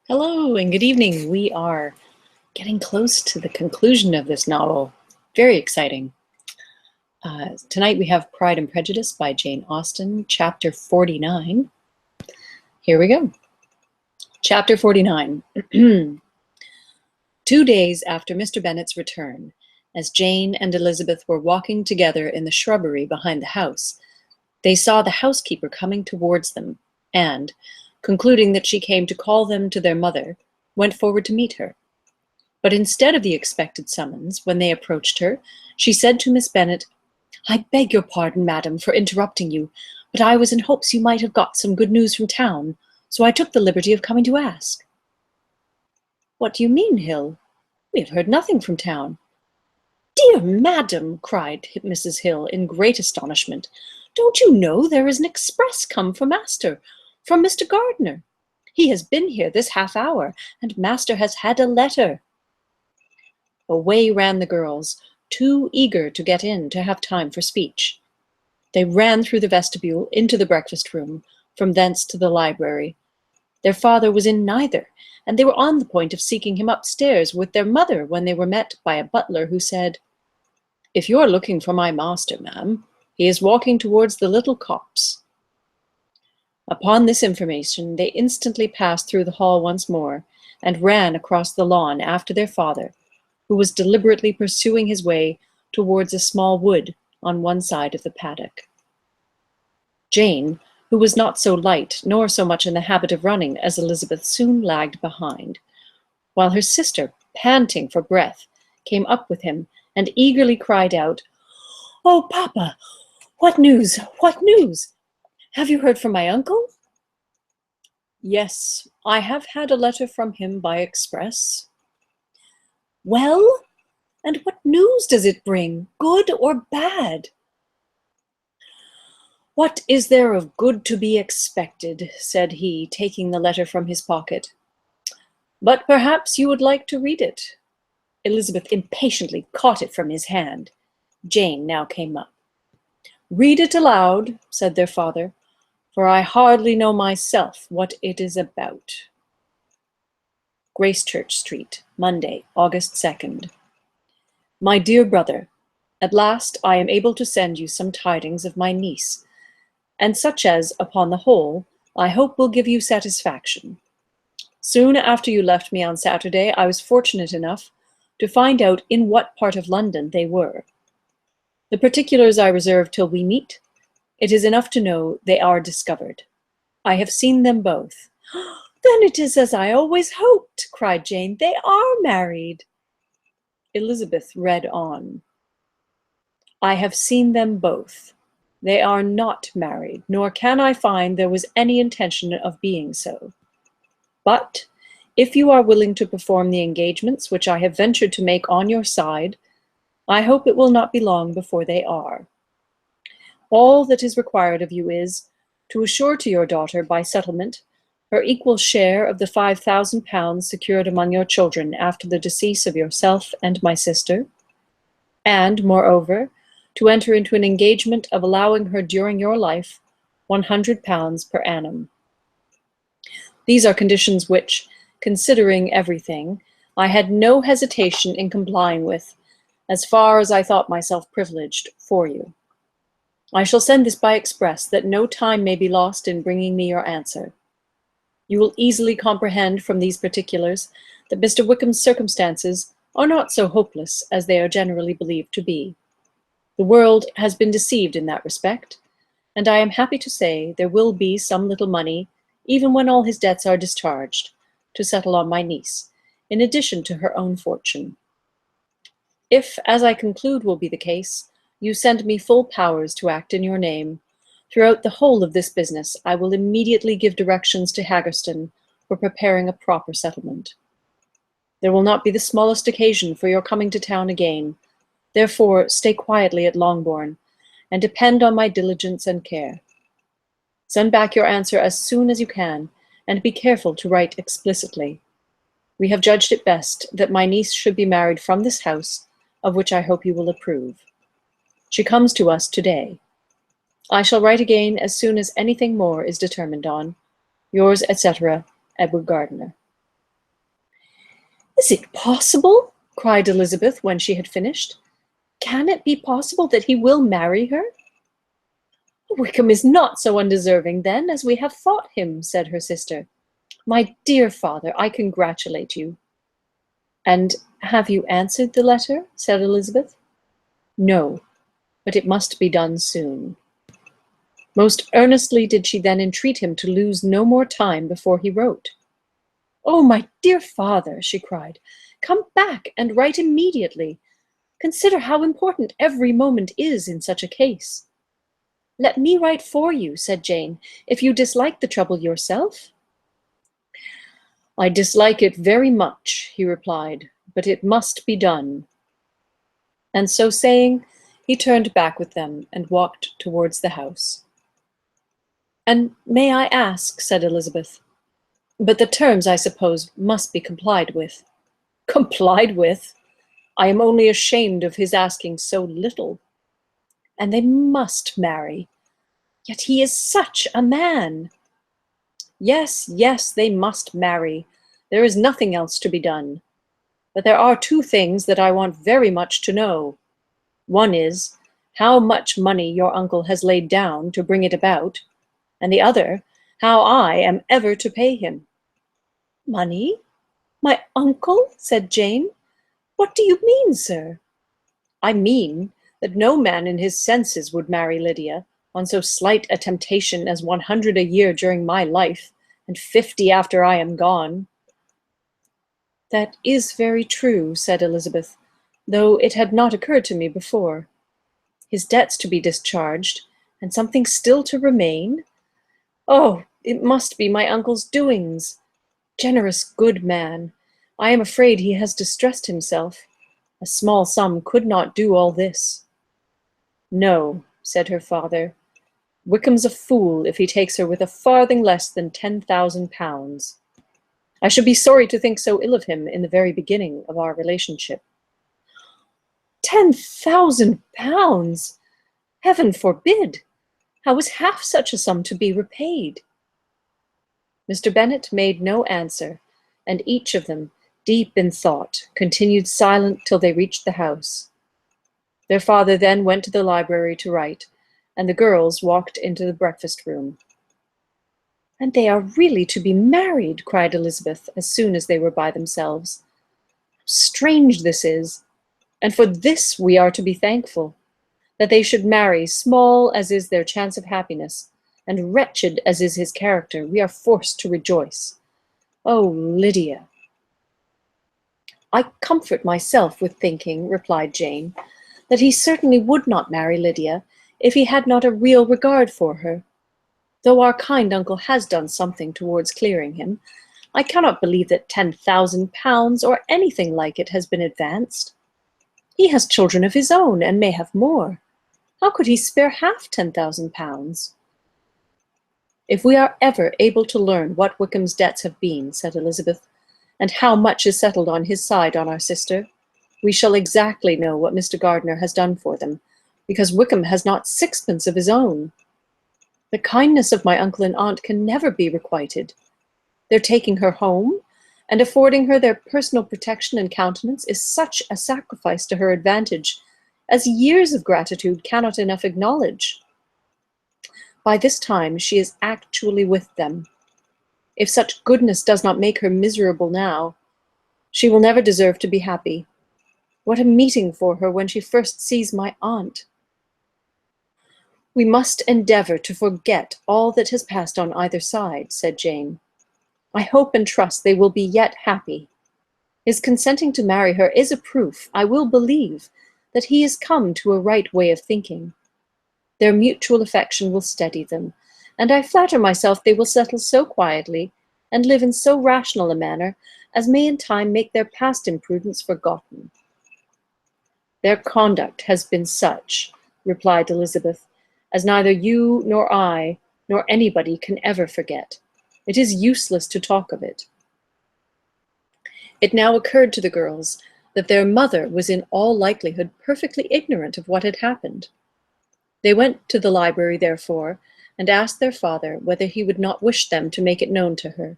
Hello and good evening. We are getting close to the conclusion of this novel. Very exciting. Tonight we have Pride and Prejudice by Jane Austen, chapter 49. Here we go. Chapter 49. 2 days after Mr. Bennet's return, as Jane and Elizabeth were walking together in the shrubbery behind the house, they saw the housekeeper coming towards them and, concluding that she came to call them to their mother, went forward to meet her. But instead of the expected summons, when they approached her, she said to Miss Bennet, "I beg your pardon, madam, for interrupting you, but I was in hopes you might have got some good news from town, so I took the liberty of coming to ask." "What do you mean, Hill? We have heard nothing from town." "Dear madam," cried Mrs. Hill in great astonishment, "don't you know there is an express come for master, from Mr. Gardiner? He has been here this half hour, and master has had a letter." Away ran the girls, too eager to get in to have time for speech. They ran through the vestibule into the breakfast room, from thence to the library. Their father was in neither, and they were on the point of seeking him upstairs with their mother when they were met by a butler who said, "If you are looking for my master, ma'am, he is walking towards the little copse." Upon this information, they instantly passed through the hall once more, and ran across the lawn after their father, who was deliberately pursuing his way towards a small wood on one side of the paddock. Jane, who was not so light nor so much in the habit of running as Elizabeth, soon lagged behind, while her sister, panting for breath, came up with him and eagerly cried out, "Oh, papa, what news? What news? Have you heard from my uncle?" "Yes, I have had a letter from him by express." "Well, and what news does it bring, good or bad?" "What is there of good to be expected?" said he, taking the letter from his pocket. "But perhaps you would like to read it." Elizabeth impatiently caught it from his hand. Jane now came up. "Read it aloud," said their father, "for I hardly know myself what it is about." Gracechurch Street, Monday, August 2nd. My dear brother, at last I am able to send you some tidings of my niece, and such as, upon the whole, I hope will give you satisfaction. Soon after you left me on Saturday, I was fortunate enough to find out in what part of London they were. The particulars I reserve till we meet. It is enough to know they are discovered. I have seen them both. "Then it is as I always hoped," cried Jane. "They are married." Elizabeth read on. "I have seen them both. They are not married, nor can I find there was any intention of being so. But if you are willing to perform the engagements which I have ventured to make on your side, I hope it will not be long before they are. All that is required of you is, to assure to your daughter by settlement her equal share of the £5,000 secured among your children after the decease of yourself and my sister, and, moreover, to enter into an engagement of allowing her during your life £100 per annum. These are conditions which, considering everything, I had no hesitation in complying with, as far as I thought myself privileged for you. I shall send this by express, that no time may be lost in bringing me your answer. You will easily comprehend from these particulars that Mr. Wickham's circumstances are not so hopeless as they are generally believed to be. The world has been deceived in that respect, and I am happy to say there will be some little money, even when all his debts are discharged, to settle on my niece, in addition to her own fortune. If, as I conclude will be the case, you send me full powers to act in your name, throughout the whole of this business I will immediately give directions to Haggerston for preparing a proper settlement. There will not be the smallest occasion for your coming to town again, therefore stay quietly at Longbourn, and depend on my diligence and care. Send back your answer as soon as you can, and be careful to write explicitly. We have judged it best that my niece should be married from this house, of which I hope you will approve. She comes to us today. I shall write again as soon as anything more is determined on. Yours, etc., Edward Gardiner. Is it possible? Cried Elizabeth when she had finished. Can it be possible that he will marry her? Wickham is not so undeserving, then, as we have thought him, said her sister. My dear father, I congratulate you. And have you answered the letter? Said Elizabeth. No, but it must be done soon. Most earnestly did she then entreat him to lose no more time before he wrote. Oh, my dear father, she cried, come back and write immediately. Consider how important every moment is in such a case. Let me write for you, said Jane, if you dislike the trouble yourself. I dislike it very much, he replied, but it must be done. And so saying, he turned back with them and walked towards the house. And may I ask, said Elizabeth, but the terms, I suppose, must be complied with. Complied with? I am only ashamed of his asking so little. And they must marry. Yet he is such a man. Yes, yes, they must marry. There is nothing else to be done. But there are two things that I want very much to know. One is, how much money your uncle has laid down to bring it about, and the other, how I am ever to pay him. Money? My uncle? Said Jane. What do you mean, sir? I mean that no man in his senses would marry Lydia on so slight a temptation as 100 a year during my life, and 50 after I am gone. That is very true, said Elizabeth, though it had not occurred to me before. His debts to be discharged, and something still to remain? Oh, it must be my uncle's doings. Generous, good man. I am afraid he has distressed himself. A small sum could not do all this. No, said her father. Wickham's a fool if he takes her with a farthing less than 10,000 pounds. I should be sorry to think so ill of him in the very beginning of our relationship. 10,000 pounds! Heaven forbid! How is half such a sum to be repaid? Mr. Bennet made no answer, and each of them, deep in thought, continued silent till they reached the house. Their father then went to the library to write, and the girls walked into the breakfast room. And they are really to be married, cried Elizabeth, as soon as they were by themselves. How strange this is, and for this we are to be thankful, that they should marry, small as is their chance of happiness, and wretched as is his character, we are forced to rejoice. Oh, Lydia! I comfort myself with thinking, replied Jane, that he certainly would not marry Lydia if he had not a real regard for her. Though our kind uncle has done something towards clearing him, I cannot believe that 10,000 pounds or anything like it has been advanced. He has children of his own, and may have more. How could he spare half 10,000 pounds? If we are ever able to learn what Wickham's debts have been, said Elizabeth, and how much is settled on his side on our sister, we shall exactly know what Mr. Gardiner has done for them, because Wickham has not sixpence of his own. The kindness of my uncle and aunt can never be requited. Their taking her home, and affording her their personal protection and countenance, is such a sacrifice to her advantage, as years of gratitude cannot enough acknowledge. By this time she is actually with them. If such goodness does not make her miserable now, she will never deserve to be happy. What a meeting for her when she first sees my aunt! We must endeavour to forget all that has passed on either side, said Jane. I hope and trust they will be yet happy. His consenting to marry her is a proof, I will believe, that he is come to a right way of thinking. Their mutual affection will steady them, and I flatter myself they will settle so quietly, and live in so rational a manner, as may in time make their past imprudence forgotten. Their conduct has been such, replied Elizabeth, as neither you nor I nor anybody can ever forget. It is useless to talk of it. It now occurred to the girls that their mother was in all likelihood perfectly ignorant of what had happened. They went to the library, therefore, and asked their father whether he would not wish them to make it known to her.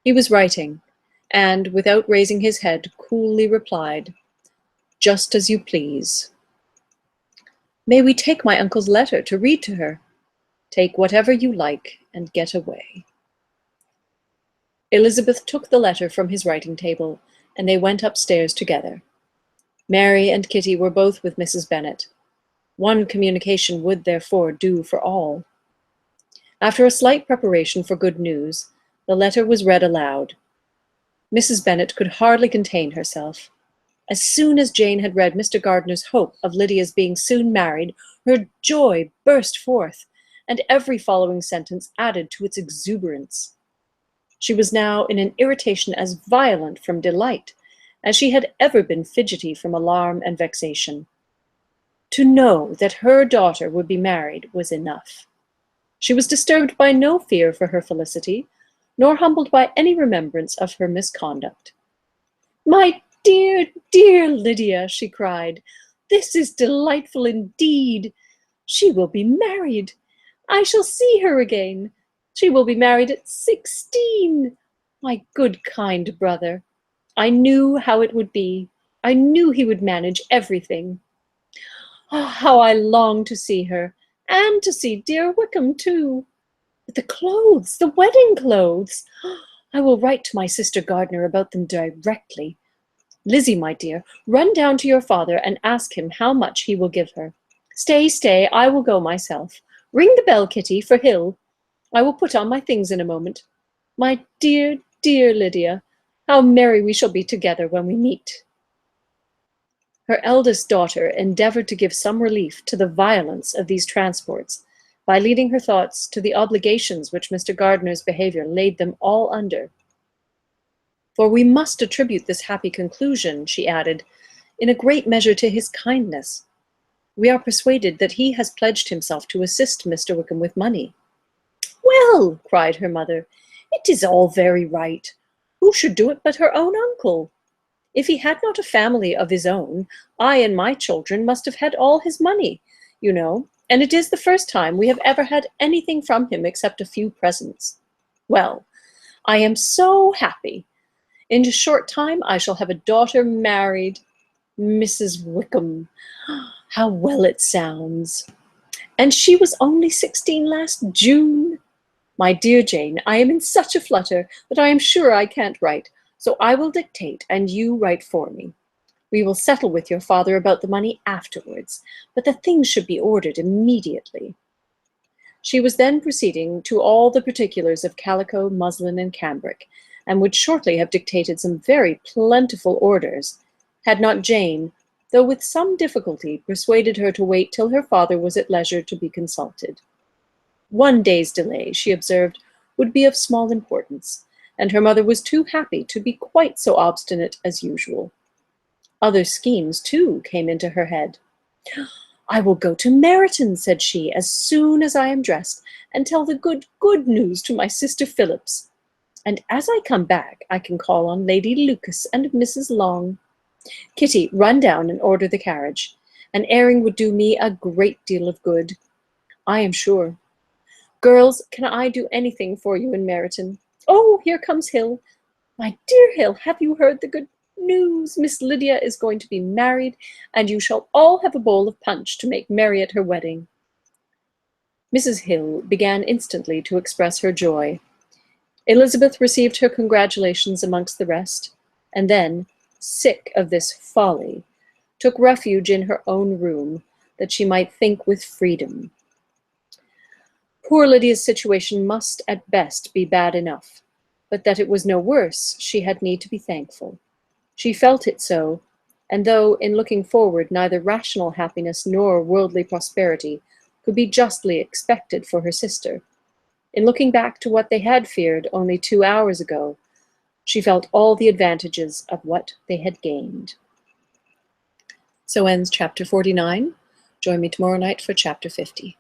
He was writing, and, without raising his head, coolly replied, "Just as you please." "May we take my uncle's letter to read to her?" "Take whatever you like, and get away." Elizabeth took the letter from his writing table, and they went upstairs together. Mary and Kitty were both with Mrs. Bennet. One communication would therefore do for all. After a slight preparation for good news, the letter was read aloud. Mrs. Bennet could hardly contain herself. As soon as Jane had read Mr. Gardiner's hope of Lydia's being soon married, her joy burst forth, and every following sentence added to its exuberance. She was now in an irritation as violent from delight as she had ever been fidgety from alarm and vexation. To know that her daughter would be married was enough. She was disturbed by no fear for her felicity, nor humbled by any remembrance of her misconduct. "My dear, dear Lydia," she cried, "this is delightful indeed. She will be married. I shall see her again. She will be married at 16. My good, kind brother. I knew how it would be. I knew he would manage everything. Oh, how I long to see her, and to see dear Wickham too. But the clothes, the wedding clothes! I will write to my sister Gardiner about them directly. Lizzie, my dear, run down to your father and ask him how much he will give her. Stay, I will go myself. Ring the bell, Kitty, for Hill. I will put on my things in a moment. My dear, dear Lydia, how merry we shall be together when we meet." Her eldest daughter endeavoured to give some relief to the violence of these transports by leading her thoughts to the obligations which Mr. Gardiner's behaviour laid them all under. "For we must attribute this happy conclusion," she added, "in a great measure to his kindness. We are persuaded that he has pledged himself to assist Mr. Wickham with money." "Well," cried her mother, "it is all very right. Who should do it but her own uncle? If he had not a family of his own, I and my children must have had all his money, you know, and it is the first time we have ever had anything from him except a few presents. Well, I am so happy. In a short time I shall have a daughter married. Mrs. Wickham. How well it sounds. And she was only 16 last June. My dear Jane, I am in such a flutter that I am sure I can't write, so I will dictate and you write for me. We will settle with your father about the money afterwards, but the things should be ordered immediately." She was then proceeding to all the particulars of calico, muslin, and cambric, and would shortly have dictated some very plentiful orders, had not Jane, though with some difficulty, persuaded her to wait till her father was at leisure to be consulted. One day's delay, she observed, would be of small importance, and her mother was too happy to be quite so obstinate as usual. Other schemes, too, came into her head. "I will go to Meryton," said she, "as soon as I am dressed, and tell the good news to my sister Phillips. And as I come back, I can call on Lady Lucas and Mrs. Long. Kitty, run down and order the carriage. An airing would do me a great deal of good, I am sure. Girls, can I do anything for you in Meryton? Oh, here comes Hill. My dear Hill, have you heard the good news? Miss Lydia is going to be married, and you shall all have a bowl of punch to make merry at her wedding." Mrs. Hill began instantly to express her joy. Elizabeth received her congratulations amongst the rest, and then, sick of this folly, took refuge in her own room, that she might think with freedom. Poor Lydia's situation must at best be bad enough, but that it was no worse, she had need to be thankful. She felt it so, and though in looking forward neither rational happiness nor worldly prosperity could be justly expected for her sister, in looking back to what they had feared only 2 hours ago, she felt all the advantages of what they had gained. So ends chapter 49. Join me tomorrow night for chapter 50.